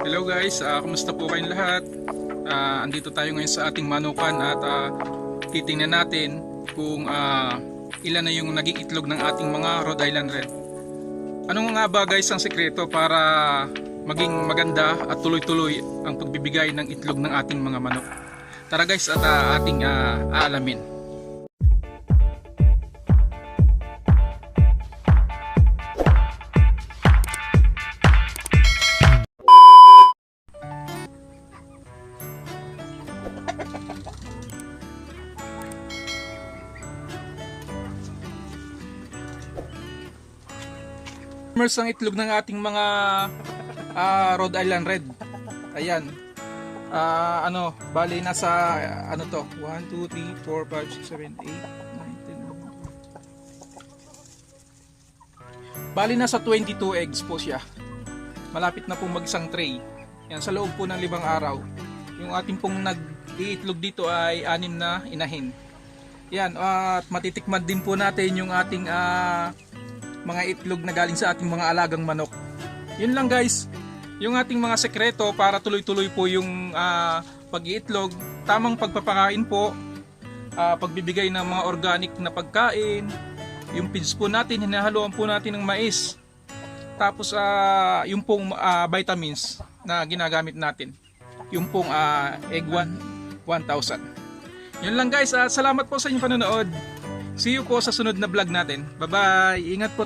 Hello guys, kumusta po kayong lahat? Andito tayo ngayon sa ating manukan at titingnan natin kung ilan na yung naging itlog ng ating mga Rhode Island Red. Ano nga ba guys ang sekreto para maging maganda at tuloy-tuloy ang pagbibigay ng itlog ng ating mga manok? Tara guys at ating aalamin. Ang itlog ng ating mga Rhode Island Red. Ayan. Bali nasa ano to? 1, 2, 3, 4, 5, 6, 7, 8, 9, 10. Bali nasa 22 eggs po siya. Malapit na pong mag-isang tray. Yan, sa loob po ng 5 araw. Yung ating pong nag-iitlog dito ay 6 na inahin. Yan, at matitikman din po natin yung ating mga itlog na galing sa ating mga alagang manok. Yun lang guys, yung ating mga sekreto para tuloy-tuloy po yung pag-iitlog, tamang pagpapakain po, pagbibigay ng mga organic na pagkain, yung feeds po natin, hinahaluan po natin ng mais, tapos yung pong vitamins na ginagamit natin, yung pong egg 1000. Yun lang guys, salamat po sa inyong panonood. See you po sa sunod na vlog natin. Bye bye, ingat po.